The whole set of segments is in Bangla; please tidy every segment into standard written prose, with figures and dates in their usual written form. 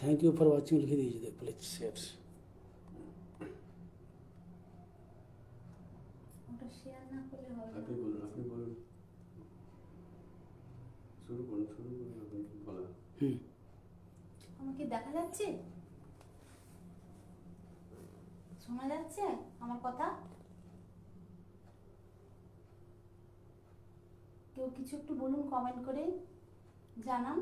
থ্যাংক ইউ ফর ওয়াচিং লিখে দিয়েছি, দেখ প্লিজ শেয়ার। ওটা শেয়ার না করলে হবে আপনি না। বলুন, আপনি বলুন, শুরু করুন, আপনি বলা। আমাকে দেখা যাচ্ছে, শোনা যাচ্ছে আমার কথা? কেউ কিছু একটু বলুন, কমেন্ট করে জানান।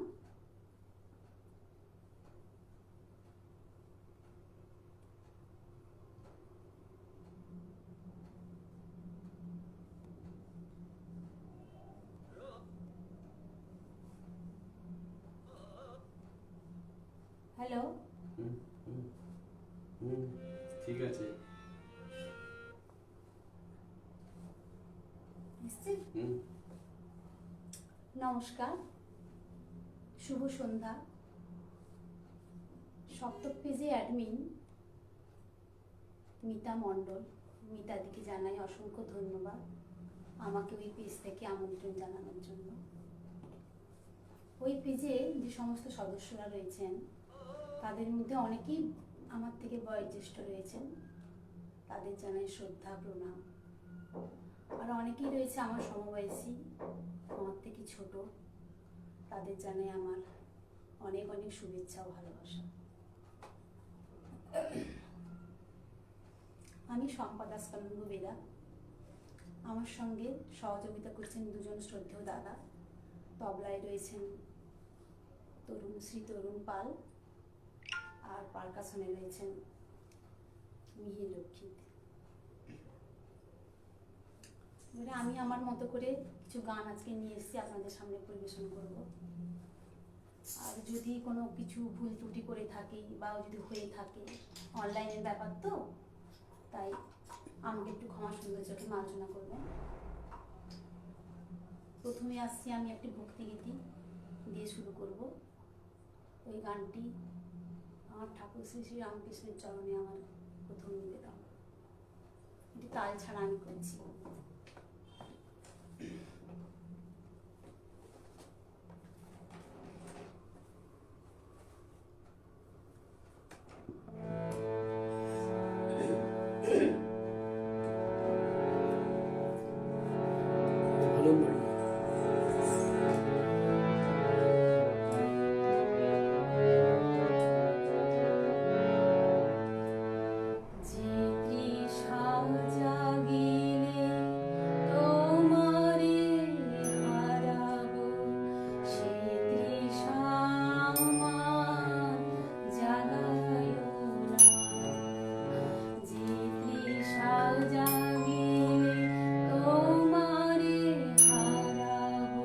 হ্যালো, হুম হুম হুম, ঠিক আছে। নিশ্চিত। হুম, নমস্কার, শুভ সন্ধ্যা। সপ্তক পেজে অ্যাডমিন মিতা মণ্ডল, মিতাদিকে জানাই অসংখ্য ধন্যবাদ আমাকে ওই পেজ থেকে আমন্ত্রণ জানানোর জন্য। ওই পেজে যে সমস্ত সদস্যরা রয়েছেন তাদের মধ্যে অনেকেই আমার থেকে বয়োজ্যেষ্ঠ রয়েছেন, তাদের জানাই শ্রদ্ধা প্রণাম। আর অনেকেই রয়েছে আমার সমবয়সী, আমার থেকে ছোট, তাদের জানাই আমার অনেক অনেক শুভেচ্ছা ও ভালোবাসা। আমি সম্পদা স্কন্দু বেরা, আমার সঙ্গে সহযোগিতা করছেন দুজন শ্রদ্ধেয় দাদা। তবলায় রয়েছেন শ্রী তরুণ পাল, আর পারকাশনে রয়েছেন মিহির রক্ষিত। এবারে আমি আমার মতো করে কিছু গান আজকে নিয়ে এসেছি, আপনাদের সামনে পরিবেশন করব। আর যদি কোনো কিছু ভুল ত্রুটি করে থাকি বা যদি হয়ে থাকে, অনলাইনের ব্যাপার তো, তাই আমাকে একটু ক্ষমা সুন্দর চোখে মার্জনা করবেন। প্রথমে আসছি আমি একটি ভক্তিগীতি দিয়ে শুরু করব। ওই গানটি আমার ঠাকুর শ্রী শ্রী রামকৃষ্ণের চরণে আমার প্রথম নিবেদন। এটি তাল ছাড়া আমি করছি। ভালো বাড়ি। যে তৃষা জাগিলে তোমারে হারাবো, সে তৃষা আমার জাগায়ো না। যে তৃষা জাগিলে তোমারে হারাবো,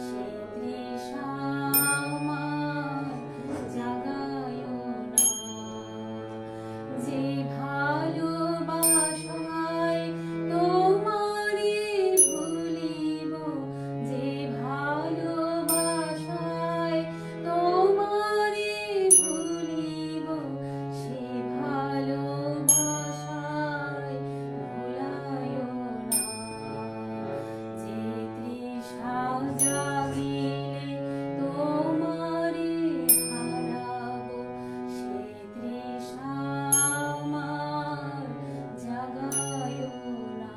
সে তৃষা আমার জাগায়ো না। যে ভালোবাসায় তোমারে ভুলিব, যে ভালোবাসায় তোমারে ভুলিব, সে ভালোবাসায় ভুলায়ো না। যে তৃষা জাগিলে তোমারে হারাবো, সে তৃষা আমার জাগায়ো না।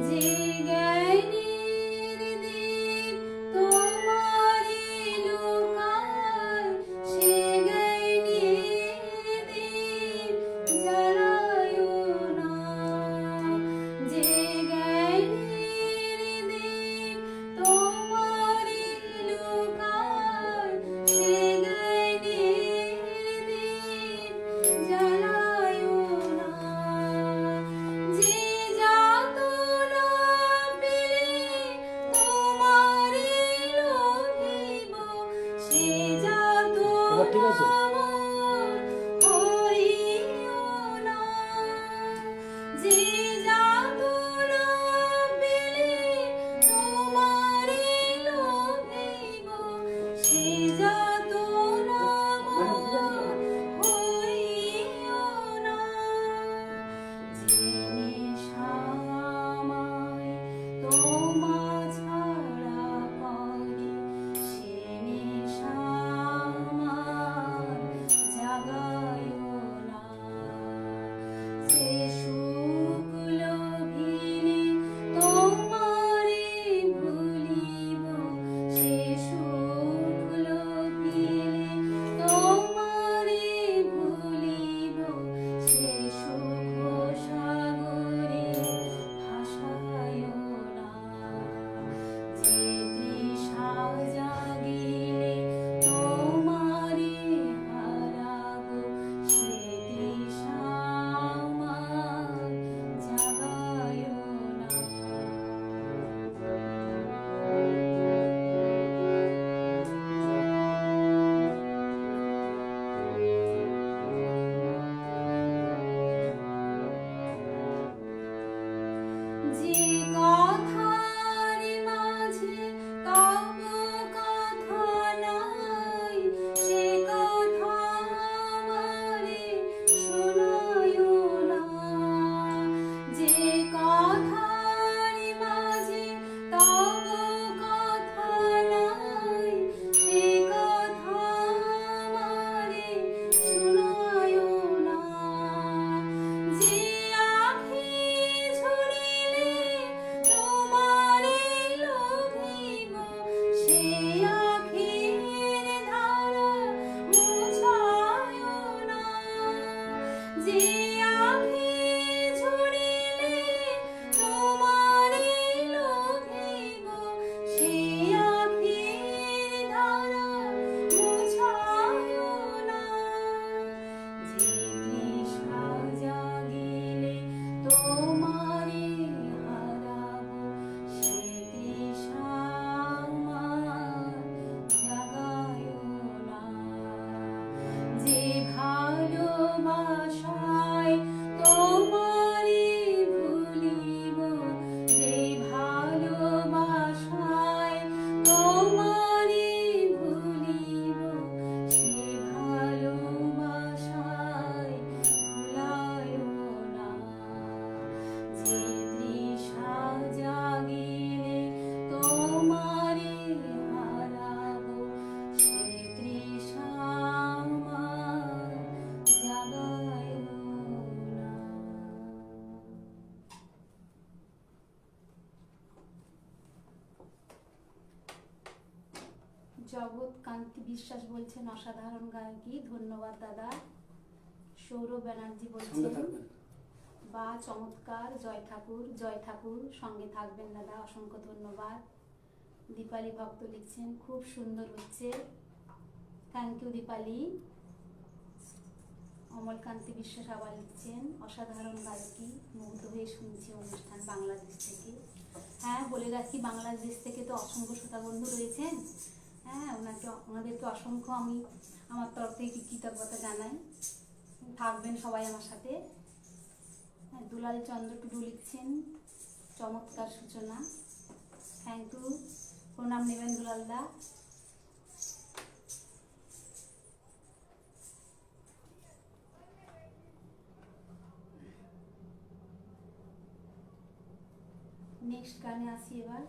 যে জ্ঞানের দীপ তোমারে লোকায়, সে জ্ঞানের দীপ জ্বালায়ো না। যে জ্ঞানের দীপ তোমারে লোকায়, সে জ্ঞানের দীপ জ্বালায়ো না। যে যাতনা পেলে তোমারে লোভিব, সে এবার ঠিক আছে? যাতনা মোর হইও না। যে যাতনা পেলে তোমারে লোভিব, সে যাতনা মোর যে কথার মাঝে তব কথা নাই, সে কথা আমারে শোনায় না। যে কথার মাঝে তব কথা নাই, সে কথা আমারে শোনায় না। যে আঁখি ঝরিলে তোমারে লোভিব, সে আঁখির ধারা মুছায় না। যে আঁখি ঝরিলে তোমারে লোভিব, সে আঁখির ধারা মুছায় না। যে তৃষা জাগিলে তোমারে হারাব, সে তৃষা আমার জাগায় না। যে ভালোবাসায় তোমারে ভুলিব, যে ভালোবাসায় তোমারে ভুলিব, সে ভালোবাসায় ভুলায় না। যে তৃষা জাগিলে তোমারে হারাব, সে তৃষা আমার জাগায় না। জগৎ কান্তি বিশ্বাস বলছেন অসাধারণ গায়কী, ধন্যবাদ দাদা। সৌরভ ব্যানার্জি সঙ্গে বলছেন থাকবেন। বা চমৎকার, জয় ঠাকুর, জয় ঠাকুর, সঙ্গে থাকবেন দাদা, অসংখ্য ধন্যবাদ। দীপালি ভক্ত লিখছেন খুব সুন্দর হচ্ছে, থ্যাংক ইউ দীপালি। অমলকান্তি বিশ্বাস আবার লিখছেন অসাধারণ গায়কী, মুগ্ধ হয়ে শুনছি অনুষ্ঠান বাংলাদেশ থেকে। হ্যাঁ, বলে রাখি বাংলাদেশ থেকে তো অসংখ্য শ্রোতা বন্ধু রয়েছেন। হ্যাঁ, ওনাদেরকে অসংখ্য আমি আমার তরফ থেকে কৃতজ্ঞতা জানাই। থাকবেন সবাই আমার সাথে। হ্যাঁ, দুলাল চন্দ্র টুডু লিখছেন চমৎকার সূচনা, থ্যাংক ইউ, প্রণাম নেবেন দুলালদা। নেক্সট গানে আসি এবার।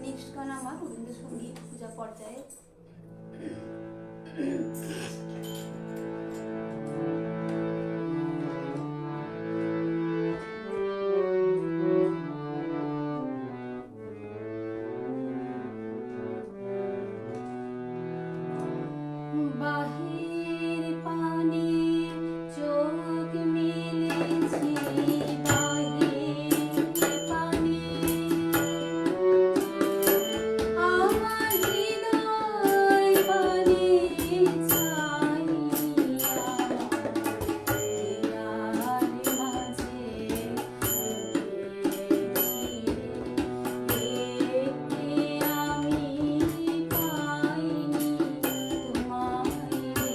নেক্সট গান আমার রবীন্দ্রসঙ্গীত পূজা পর্যায়ে। বাহির পানে চোখ মেলেছি, বাহির পানে আমার হৃদয় পানে ছাইয়া, হিয়ার মাঝে দেখতে আমি পাইনি তোমায় রে।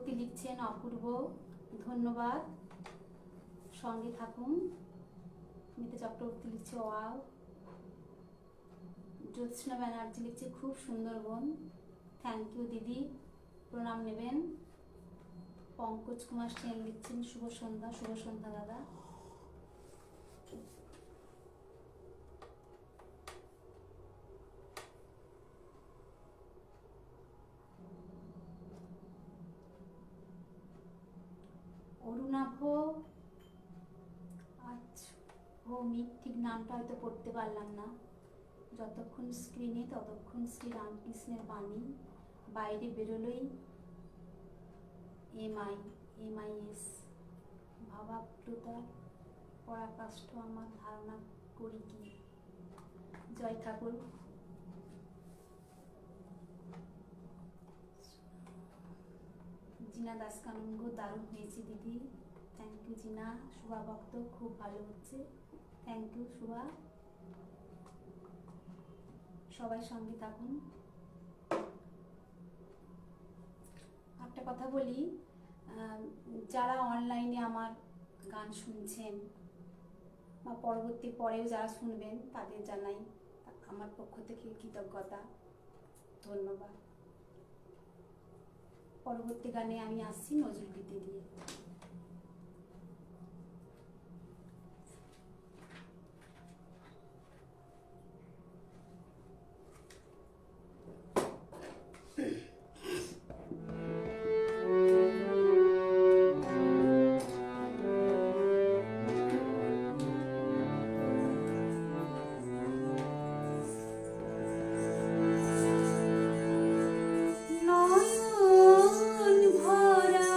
চক্রবর্তী লিখছেন অপূর্ব, ধন্যবাদ, সঙ্গে থাকুন। মিতা চক্রবর্তী লিখছে ওয়াও। জ্যোৎস্না ব্যানার্জি লিখছে খুব সুন্দর বোন, থ্যাংক ইউ দিদি, প্রণাম নেবেন। পঙ্কজ কুমার সেন লিখছেন শুভ সন্ধ্যা, শুভ সন্ধ্যা দাদা। অরুণাভ আচ্ছা ভৌমিক, ঠিক নামটা হয়তো পড়তে পারলাম না। যতক্ষণ স্ক্রিনে ততক্ষণ শ্রী রামকৃষ্ণের বাণী, বাইরে বেরোলেই MIS ভাবাপ্লুতা পরাকাষ্ঠ আমার ধারণা করি কি। জয় ঠাকুর। জিনা দাস কানুঙ্গ, দারুণ হয়েছে দিদি, থ্যাংক ইউ জিনা। শুভা ভক্ত, খুব ভালো হচ্ছে, থ্যাংক ইউ শুভা। সবাই সঙ্গে থাকুন। একটা কথা বলি, যারা অনলাইনে আমার গান শুনছেন বা পরবর্তী পরেও যারা শুনবেন, তাদের জানাই আমার পক্ষ থেকে কৃতজ্ঞতা, ধন্যবাদ। পরবর্তী গানে আমি আসছি নজরুলগীতি দিয়ে। নয়ন ভরা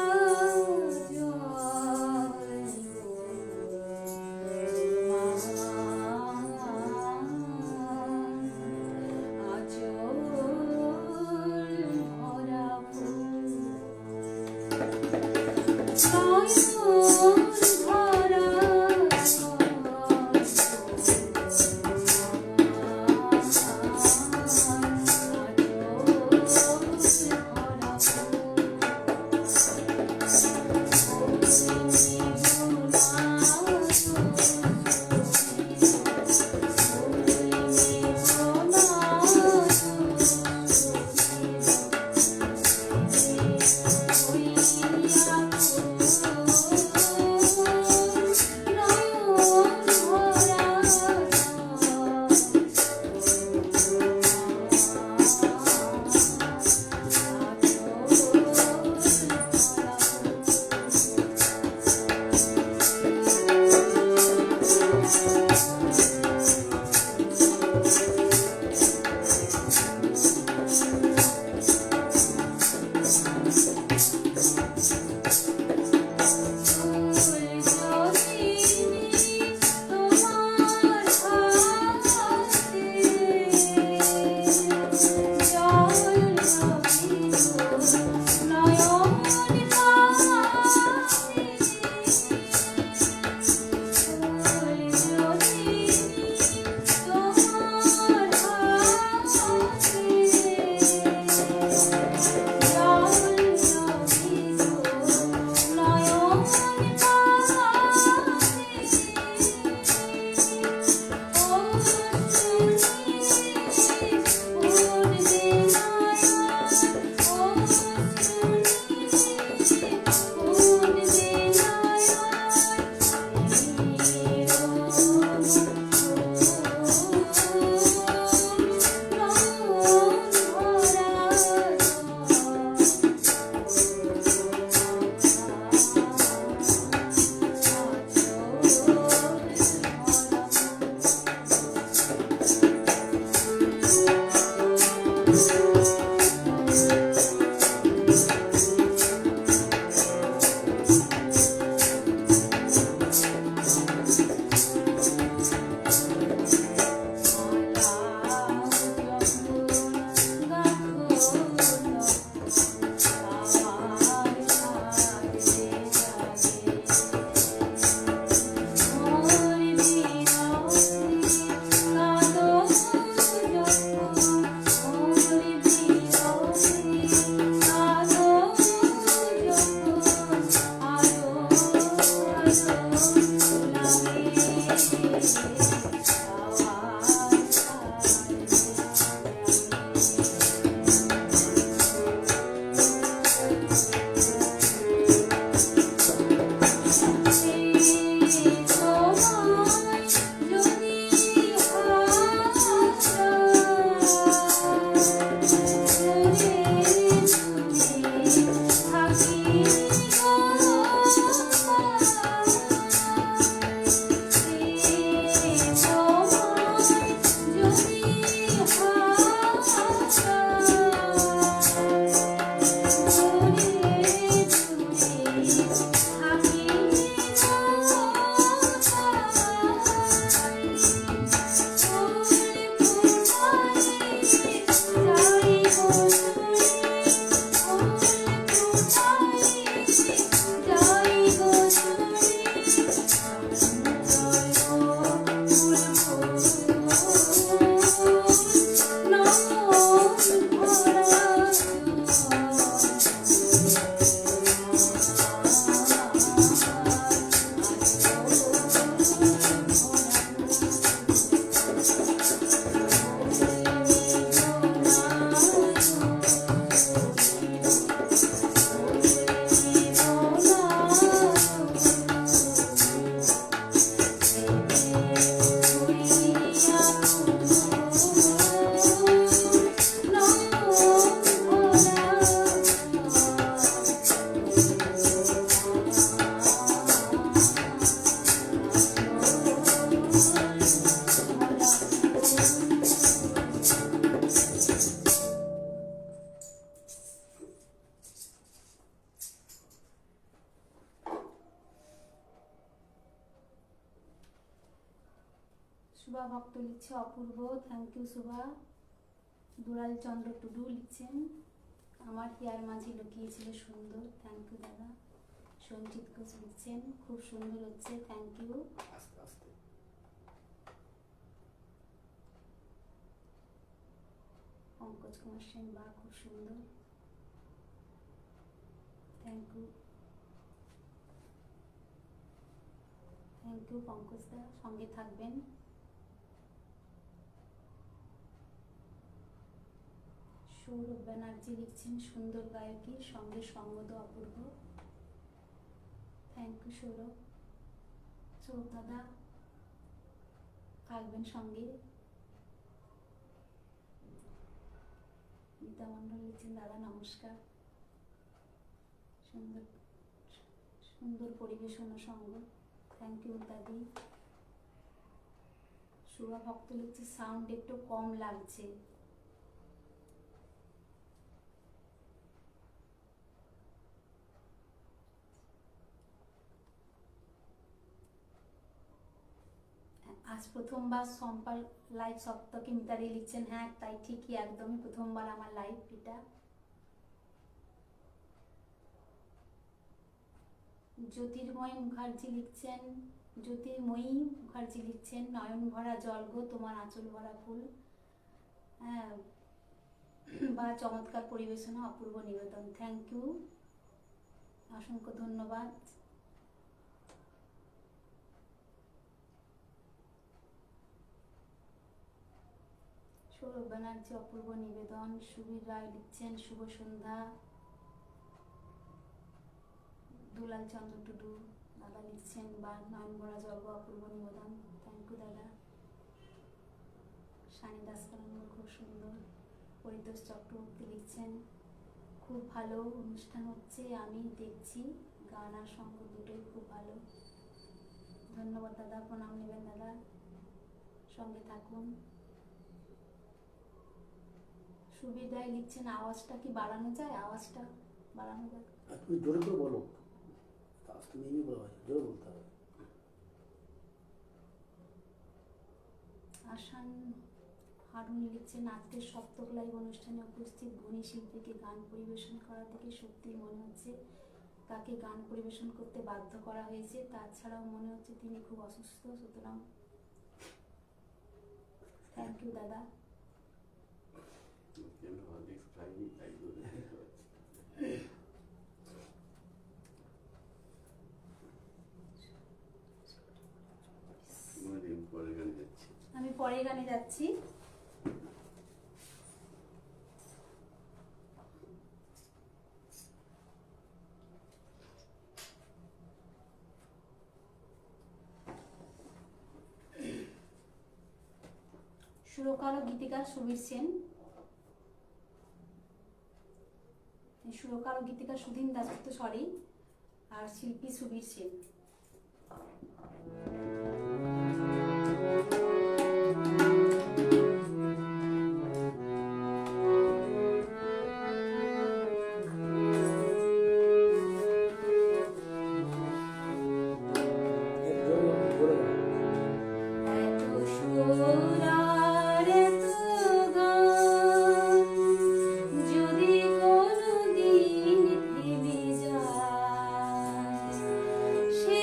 শুভা ভক্ত লিখছে অপূর্ব, থ্যাংক ইউ শুভা। দুলাল চন্দ্র টুডু লিখছেন আমার হিয়ার মাঝে লুকিয়েছিল সুন্দর, থ্যাংক ইউ দাদা। সঞ্জিত ঘোষ লিখছেন খুব সুন্দর হচ্ছে, থ্যাংক ইউ। আস্তে আস্তে। পঙ্কজ কুমার সেন বা খুব সুন্দর, thank you. Thank you Pankaj দা, সঙ্গে থাকবেন। সৌরভ ব্যানার্জি লিখছেন সুন্দর গায়কী, সঙ্গে সঙ্গত অপূর্ব, থ্যাংক ইউ সৌরভ। সৌরভ দাদা থাকবেন সঙ্গে। গীতা মণ্ডল লিখছেন দাদা নমস্কার, সুন্দর সুন্দর পরিবেশন ও সঙ্গ, থ্যাংক ইউ দাদি। শুভা ভক্ত লিখছে সাউন্ড একটু কম লাগছে। আজ প্রথমবার সম্পার লাইভ সপ্তাহে মিতারি লিখছেন হ্যাঁ তাই ঠিকই, একদমই প্রথমবার আমার লাইভ এটা। জ্যোতির্ময় মুখার্জি লিখছেন, জ্যোতির্ময়ী মুখার্জি লিখছেন নয়ন ভরা জল গো তোমার আঁচল ভরা ফুল, হ্যাঁ বা চমৎকার পরিবেশনা অপূর্ব নিবেদন, থ্যাংক ইউ, অসংখ্য ধন্যবাদ। সৌরভ ব্যানার্জি অপূর্ব নিবেদন। সুবীর রায় লিখছেন শুভ সন্ধ্যা। দুলাল চন্দ্র টুডু দাদা লিখছেন বা নয়ন ভরা জল অপূর্ব নিবেদন, থ্যাংক ইউ দাদা। সানি দাস কলঙ্ক খুব সুন্দর। পরিতোষ চক্রবর্তী লিখছেন খুব ভালো অনুষ্ঠান হচ্ছে, আমি দেখছি গান আর সঙ্গ দুটোই খুব ভালো, ধন্যবাদ দাদা, প্রণাম নেবেন দাদা, সঙ্গে থাকুন। সুবীর রায় লিখছেন আওয়াজটা কি বাড়ানো যায়, আওয়াজটা বাড়ানো যায়? আর তুমি জোরে করে বলো, আস্তে নেমে বলা হয়, জোরে বলতে হবে। আসান হারুন লিখছেন আজকের সপ্তক লাইভ অনুষ্ঠানে উপস্থিত গুণী শিল্পীকে গান পরিবেশন করা থেকে সত্যি মনে হচ্ছে তাকে গান পরিবেশন করতে বাধ্য করা হয়েছে, তাছাড়াও মনে হচ্ছে তিনি খুব অসুস্থ, সুতরাং থ্যাংক ইউ দাদা। আমি পরের গানে যাচ্ছি। সুরকার ও গীতিকার সুবীর সেন, সুরকার ও গীতিকার সুধীন দাসগুপ্ত সরি, আর শিল্পী সুবীর সেন। সে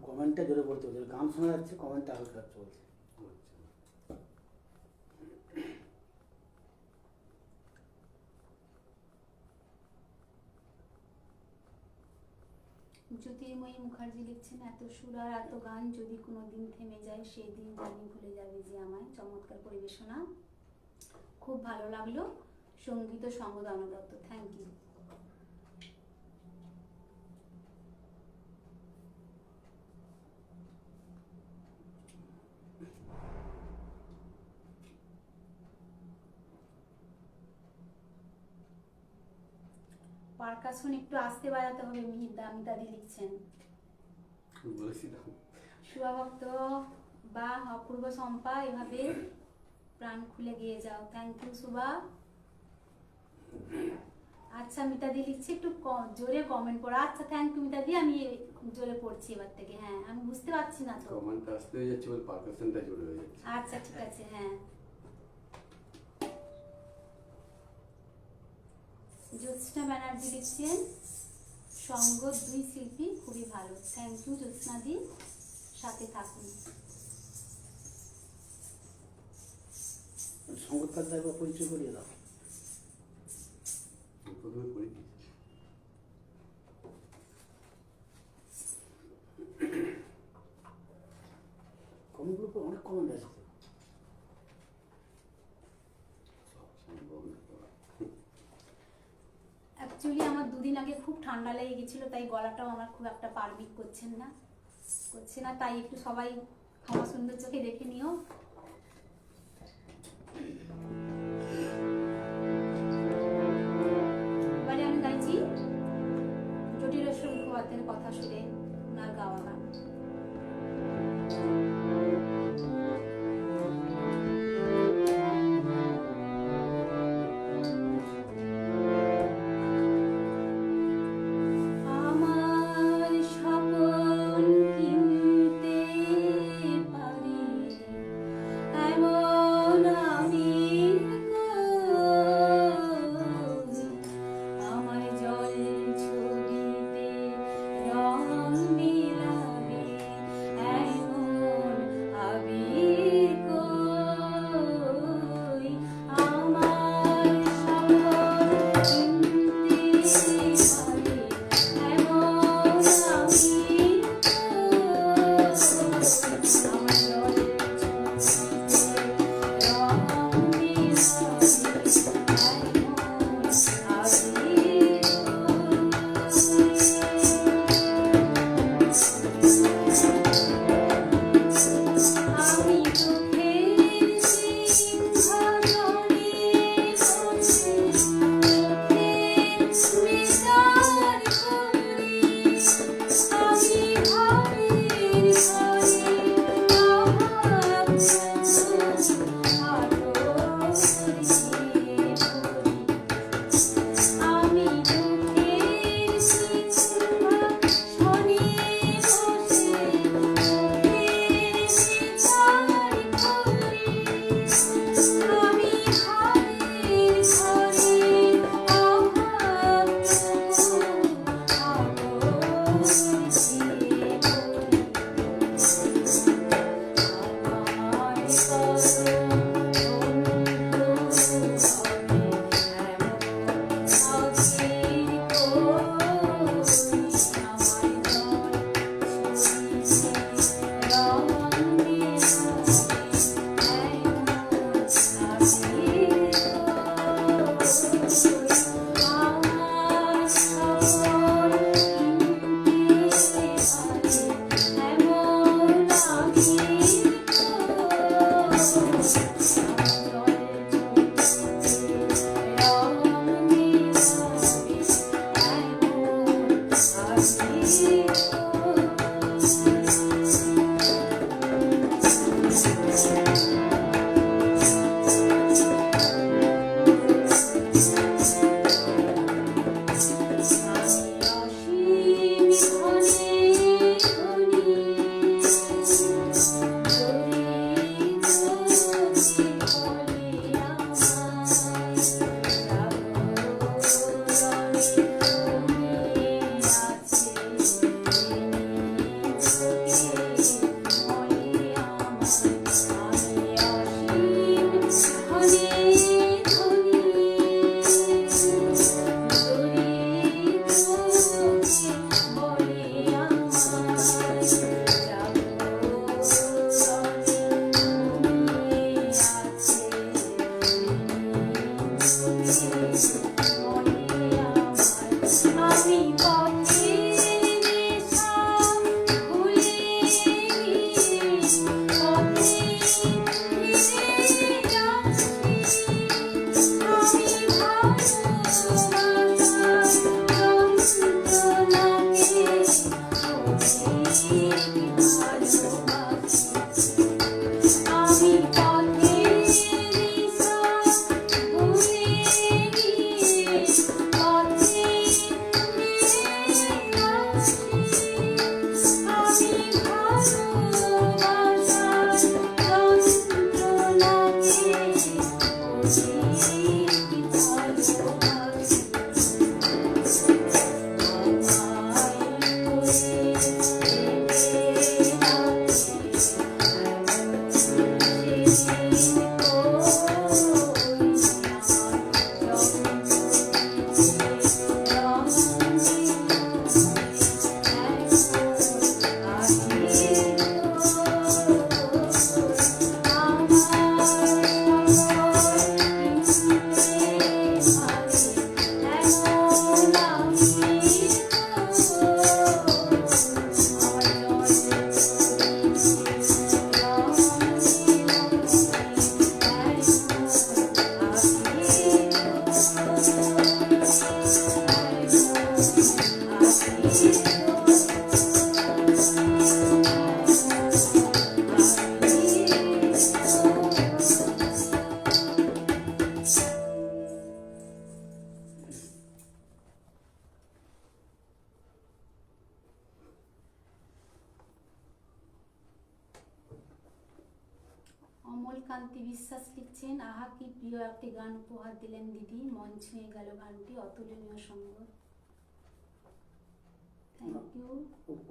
কমেন্টটা জোরে পড়তে হচ্ছে, গান শোনা যাচ্ছে, কমেন্টটা হালকা চলছে। জ্যোতির্ময়ী মুখার্জি লিখছেন, এত সুর আর এত গান যদি কোনো দিন থেমে যায় সেই দিন জানি ভুলে যাবে যে আমায়। চমৎকার পরিবেশনা, খুব ভালো লাগলো। সঙ্গীত ও সঙ্গ দানা দত্ত, থ্যাংক ইউ। পারকাশন একটু আস্তে বাজাতে হবে মিহিরদা, মিতাদি লিখছেন। বলেছিলাম শুভভক্ত বা অপূর্ব সম্পা, এভাবে প্রাণ খুলে গিয়ে যাও। Thank you Shubha. আচ্ছা মিতাদি লিখছে একটু জোরে কমেন্ট পড়া। আচ্ছা থ্যাংক ইউ মিতাদি, আমি জোরে পড়ছি এবার থেকে। হ্যাঁ আমি বুঝতে পারছি না তো, কমেন্টটা আসতে হয়ে যাচ্ছে বলে পারকাশনটা জোরে হয়ে যাচ্ছে। আচ্ছা ঠিক আছে। হ্যাঁ জ্যোৎস্না ব্যানার্জি লিখছেন, সঙ্গ দুই শিল্পী খুবই ভালো। থ্যাংক ইউ জ্যোৎস্নাদি, সাথে থাকুন। সঙ্গতকারটা একবার পরিচয় করিয়ে দাও। প্রথমে পড়ি কি কমেন্টগুলো তো অনেক কমেন্ট আসছে। অ্যাকচুয়ালি আমার দুদিন আগে খুব ঠান্ডা লেগে গেছিলো, তাই গলাটাও আমার খুব একটা পারমিট করছে না, তাই একটু সবাই ক্ষমা সুন্দর চোখে দেখে নিও। এবারে আমি গাইছি জটিলেশ্বর মুখোপাধ্যায়ের কথা সুরে ওনার গাওয়া গান। আমার স্বপন কিনতে পারি এমন আমি কই, আমার জল ছবিতে রং মিলাবে এমন আবির কই, আমার স্বপন কিনতে পারি এমন আমি কান্তি বিশ্বাস লিখছেন, আহা কি প্রিয় একটি গান উপহার দিলেন দিদি, মন ছুঁয়ে গেল গানটি, অতুলনীয় সঙ্গ। Thank you.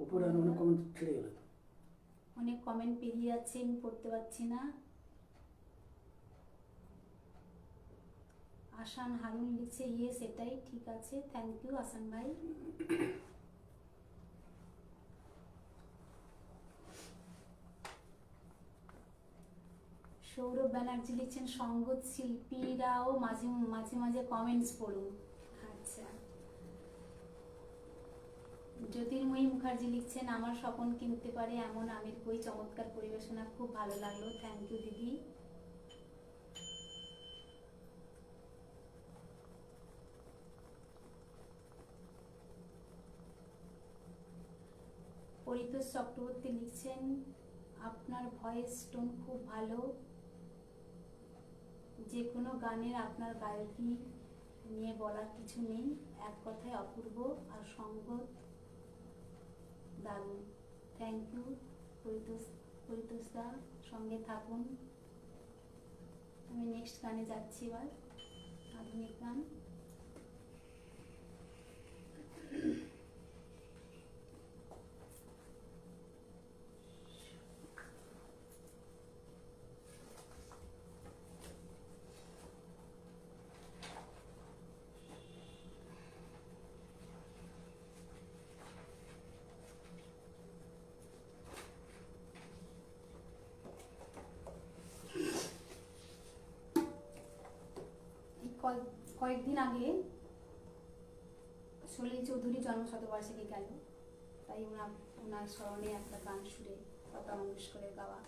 উপরে অনেক কমেন্ট ছেড়ে গেল তো। অনেক কমেন্ট পেরিয়ে যাচ্ছে, আমি পড়তে পারছি না। আসান হারুন লিখছে, ইয়ে সেটাই ঠিক আছে। থ্যাংক ইউ আসান ভাই। সৌরভ ব্যানার্জি লিখছেন, সঙ্গীত শিল্পীরাও মাঝে মাঝে মাঝে কমেন্টস পড়ুন। আচ্ছা। জ্যোতির্ময়ী মুখার্জি লিখছেন, আমার স্বপন কিনতে পারে এমন আমের কই, চমৎকার পরিবেশনা, খুব ভালো লাগলো। থ্যাংক ইউ দিদি। পরিতোষ চক্রবর্তী লিখছেন, আপনার ভয়েস টোন খুব ভালো, যে কোনো গানের আপনার গায়কি নিয়ে বলার কিছু নেই, এক কথায় অপূর্ব, আর সঙ্গত দারুণ। থ্যাংক ইউ পরিতোষ দা, সঙ্গে থাকুন। আমি নেক্সট গানে যাচ্ছি এবার, আধুনিক গান। কয়েকদিন আগে সলিল চৌধুরী জন্মশতবার্ষিকী গেল, তাই ওনার স্মরণে একটা গান সুরে লতা মঙ্গেশকরের গাওয়া।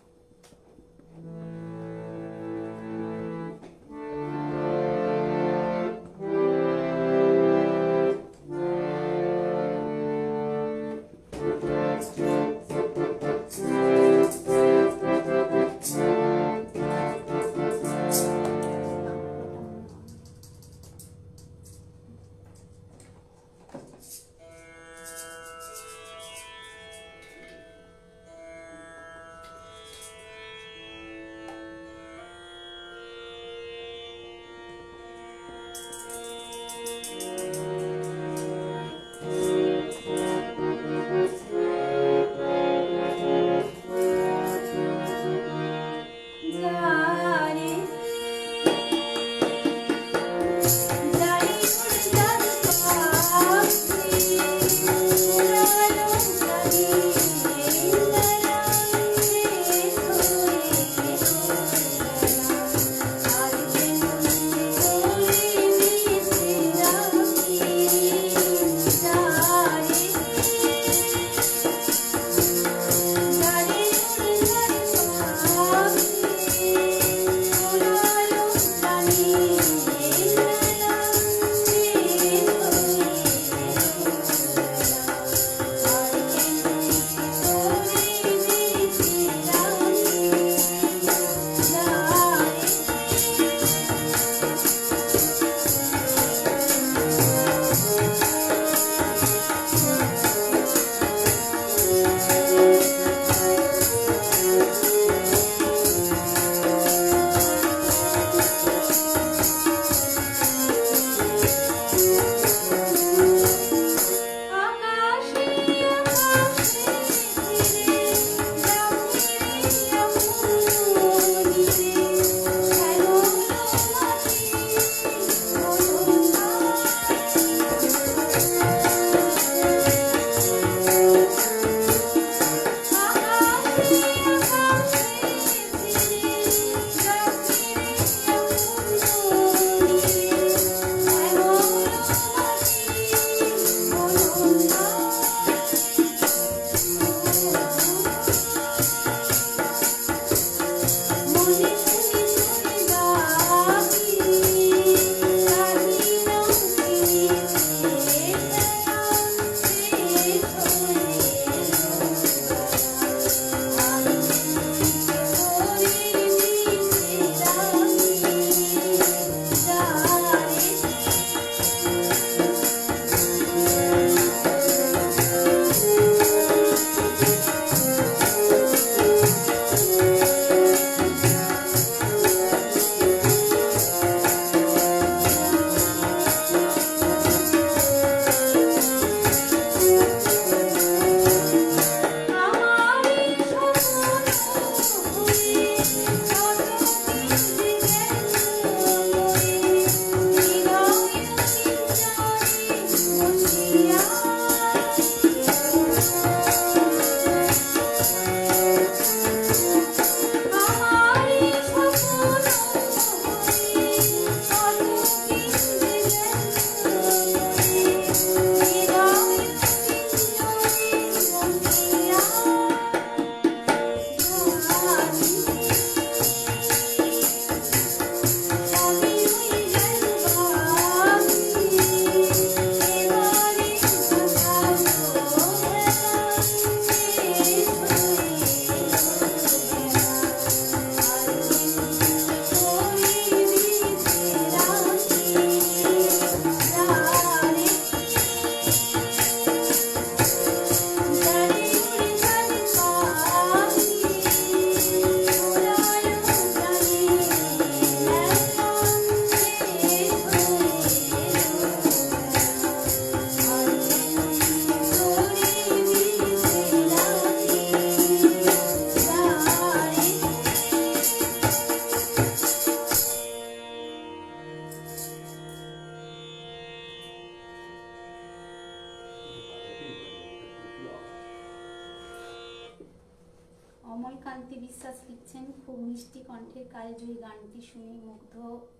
অমলকান্তি বিশ্বাস লিখছেন, খুব মিষ্টি কণ্ঠের কালজয়ী গানটি শুনে মুগ্ধ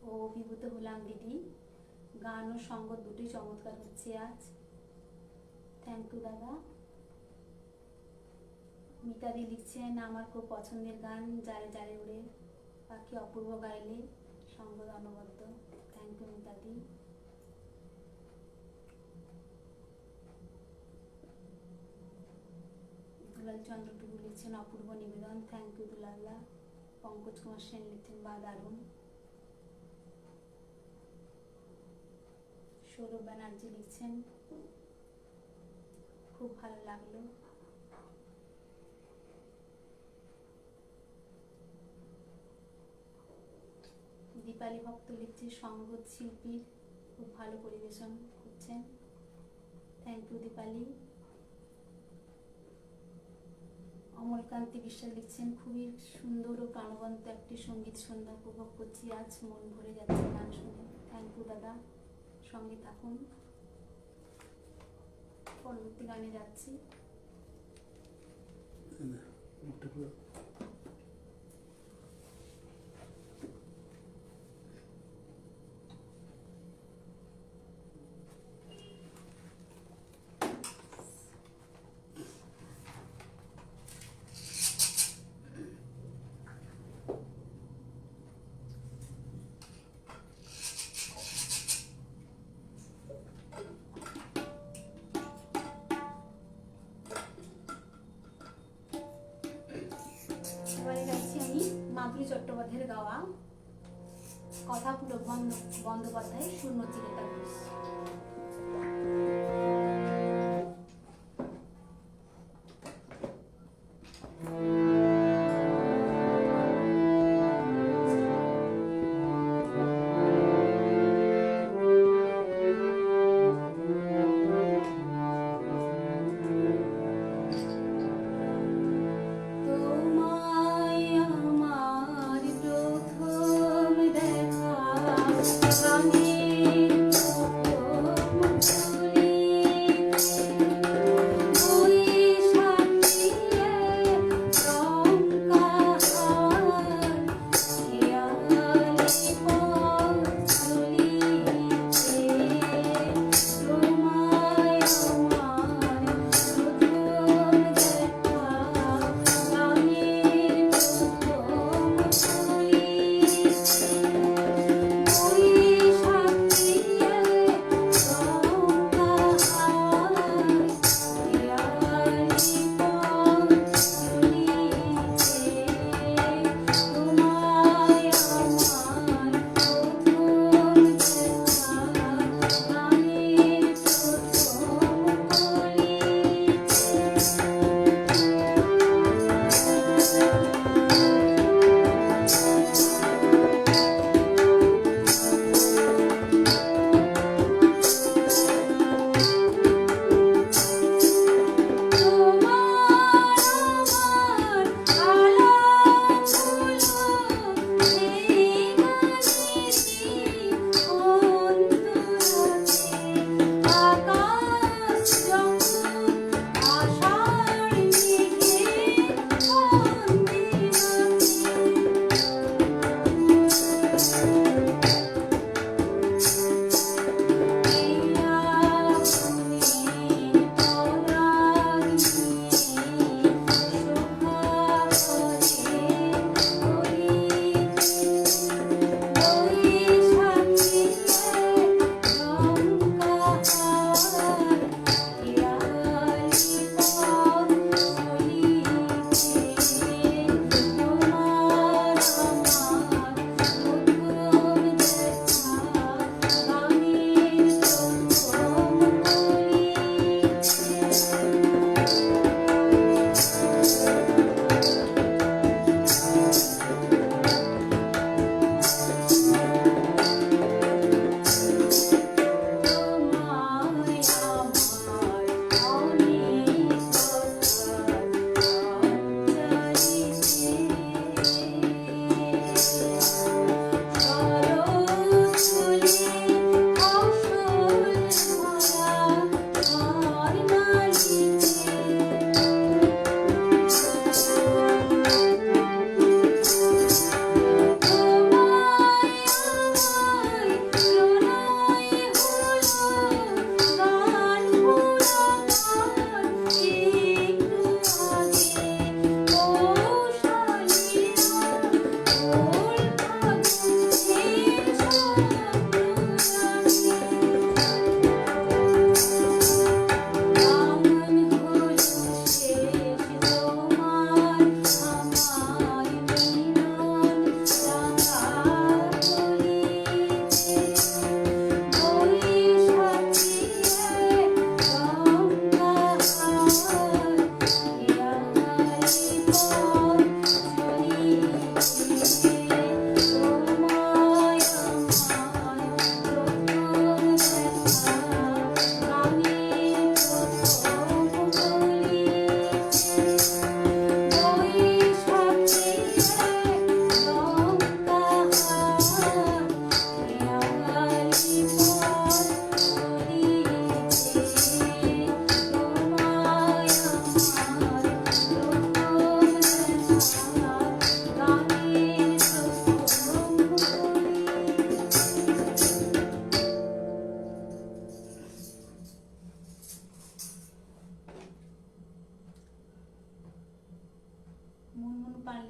ও অভিভূত হলাম দিদি। গান ও সঙ্গ দুটোই চমৎকার হচ্ছে আজ। থ্যাংক ইউ দাদা। মিতাদি লিখছেন, আমার খুব পছন্দের গান যারে যারে উড়ে পাখি অপূর্ব গাইলে, সঙ্গ অনবদ্য। Thank you মিতাদি। দুলাল চন্দ্র টুকু লিখছেন, অপূর্ব নিবেদন। থ্যাংক ইউ দুলাল্লা। পঙ্কজ কুমার সেন লিখছেন, বা দারুণ। সৌরভ ব্যানার্জি লিখছেন, খুব ভালো লাগলো। দীপালি ভক্ত লিখছে, সঙ্গীত শিল্পীর খুব ভালো পরিবেশন করছেন। Thank you Dipali. অমলকান্তি বিশ্বাস লিখছেন, খুবই সুন্দর ও প্রাণবন্ত একটি সঙ্গীত সন্ধ্যা উপভোগ করছি আজ, মন ভরে যাচ্ছে গান শুনে। থ্যাংক ইউ দাদা, সঙ্গে থাকুন। পরবর্তী গানে যাচ্ছি। মুখটা পুরো এবারে গাইছি আমি মাধুরী চট্টোপাধ্যায়ের গাওয়া কথা পুলক বন্দ্যোপাধ্যায় শূন্য চিরেতা ঘোষ। তোমায় আমার প্রথম দেখা গানের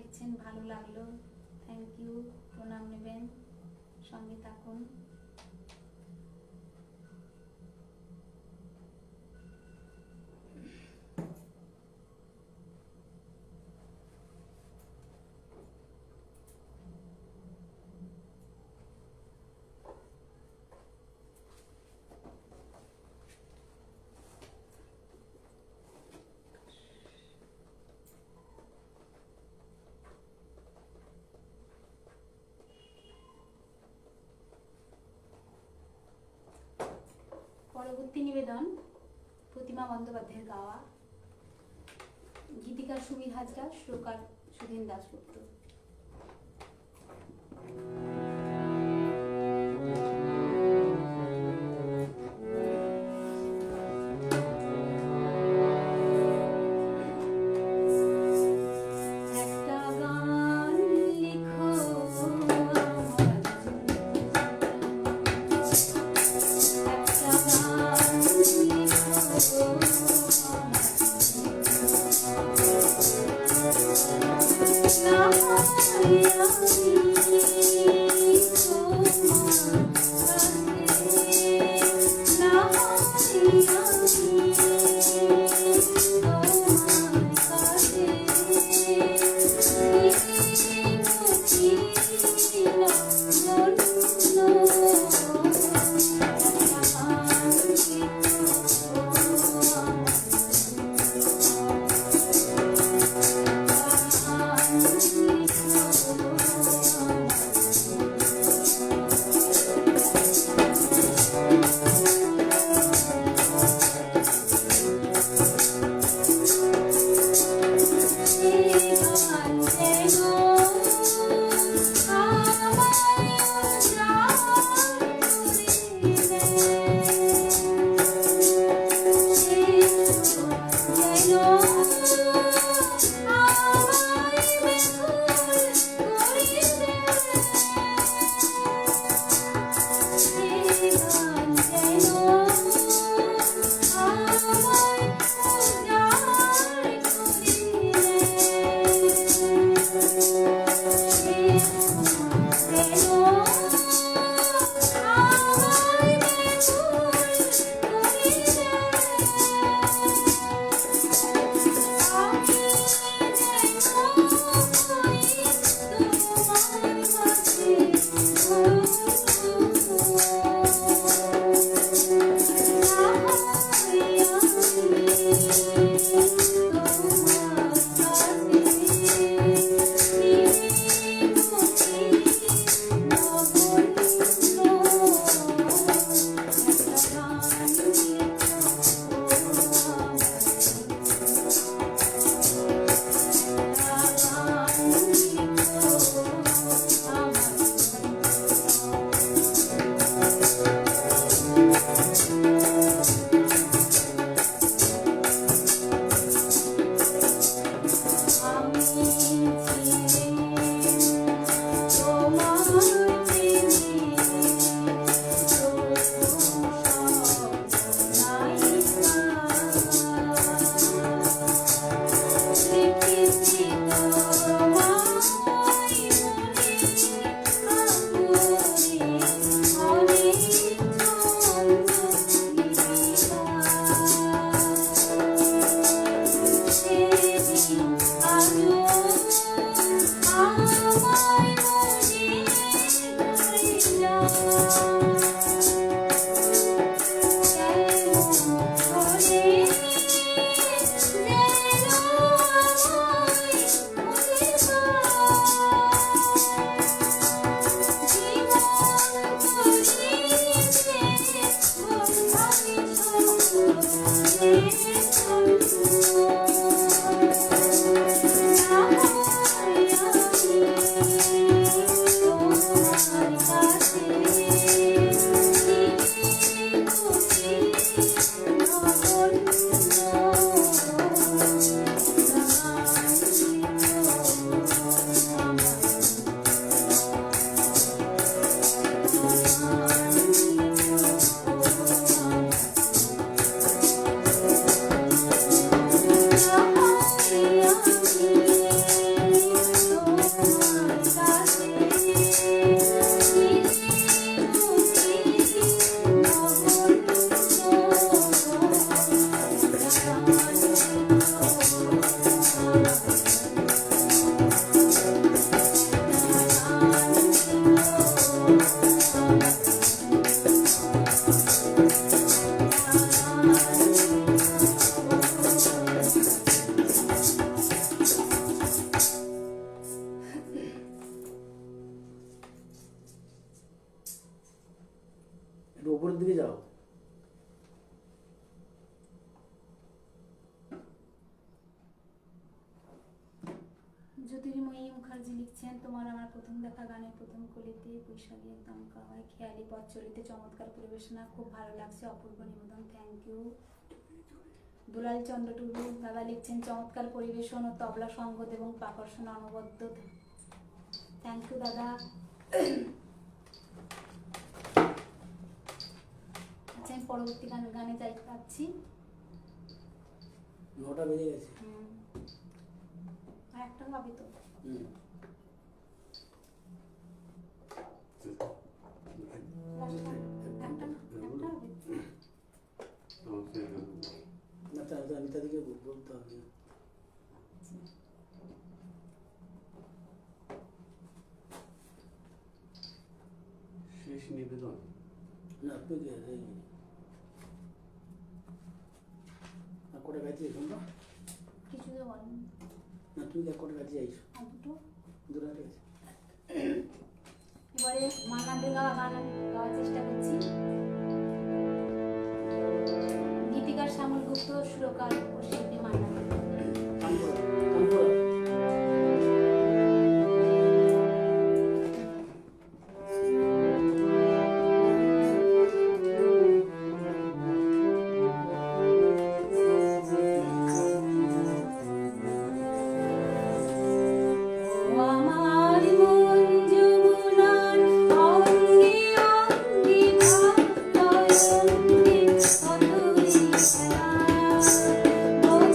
লিখছেন, ভালো লাগলো, থ্যাংক ইউ, প্রণাম নেবেন, সঙ্গে থাকুন। পরবর্তী নিবেদন প্রতিমা বন্দ্যোপাধ্যায়ের গাওয়া, গীতিকার সুবীর হাজরা, সুরকার সুধীন দাশগুপ্ত। একটা গান লিখো একটা গান লিখো উপরের দিকে যাও। জ্যোতির্ময়ী মুখার্জি লিখছেন, তোমার আমার প্রথম দেখা গানের প্রথম কলিতে বৈশাখী দমকা হয়, খেয়ালি পথ চলিতে চমৎকার পরিবেশনা, খুব ভালো লাগছে, অপূর্ব নিবেদন, থ্যাংক ইউ। দুলাল চন্দ্র টুডু দাদা লিখছেন, চমৎকার পরিবেশন ও তবলা সঙ্গত এবং আকর্ষণ অনবদ্য, থ্যাংক ইউ দাদা। আচ্ছা, আমি পরবর্তী গানে যাচ্ছি। 9টা বেজে গেছে। আর একটা হবে তো। হুম। একটা হবে। না, তাহলে আমি তাদেরকে বলতে হবে। শেষ নিবেদন। না, তুই আর কটা গাইতে শুনবা? কিছু তো বলেন না, তুই এক কটা গাইতে যাইছো? আর দুটো। দুটো গেছে। এবারে মান্নাদের গাওয়া গান গাওয়ার চেষ্টা করছি। গীতিকার শ্যামল গুপ্ত, সুরকার ও শিল্পী মান্না। Oh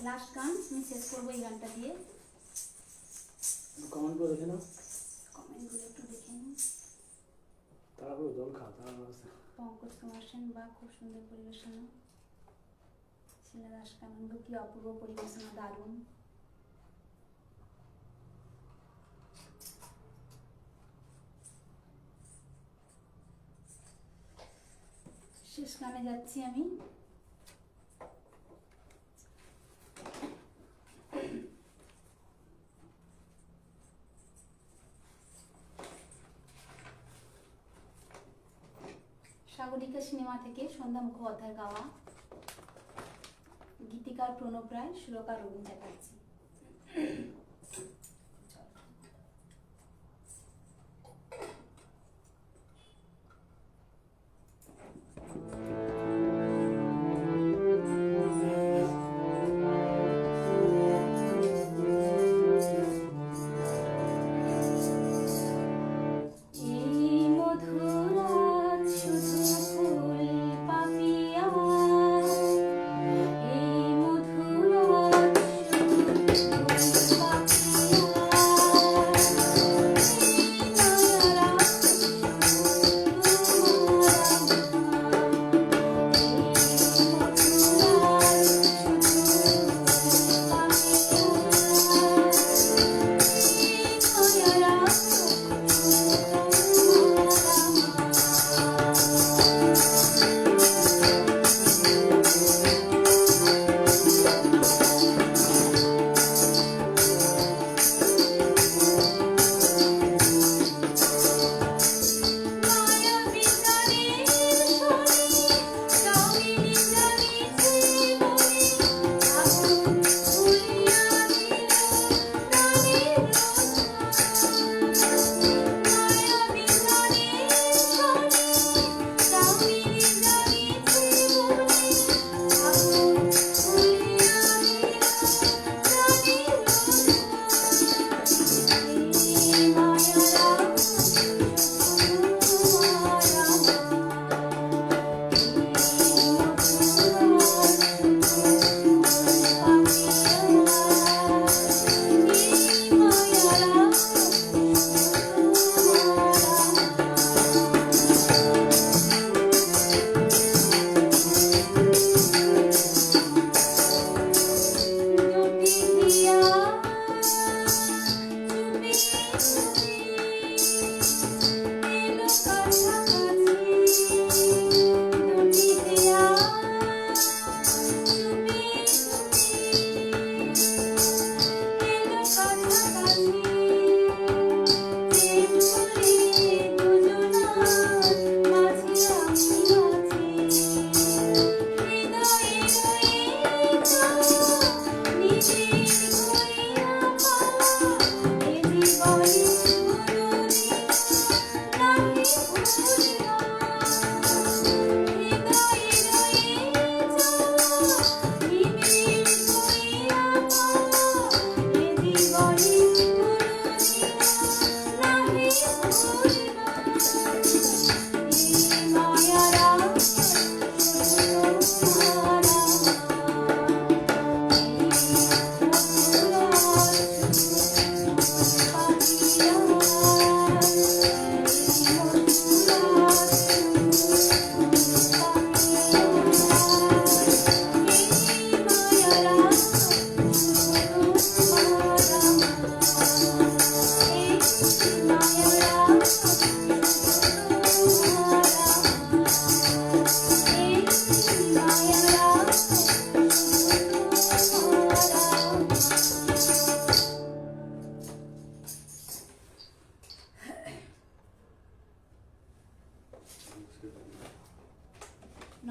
লাস্ট গান আমি শেষ করবো এই গানটা দিয়ে। কমেন্ট করে দেখে নাও, কমেন্টগুলো একটু দেখে নিন। তারপরে জল খাও, তারপর আছে। পঙ্কজ কুমার সেন বা খুব সুন্দর পরিবেশনা। শিলা দাস কানন্দ কি অপূর্ব পরিবেশনা, দারুণ। শেষ গানে যাচ্ছি আমি। সাগরিকা সিনেমা থেকে সন্ধ্যা মুখোপাধ্যায়ের গাওয়া, গীতিকার প্রণব রায়, সুরকার রবীন চ্যাটার্জি। এই মধুরাত শুধু ফুল পাপিয়া, এই মধুরাত শুধু ফুল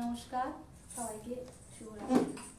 নমস্কার সবাইকে, শুভরাত্রি।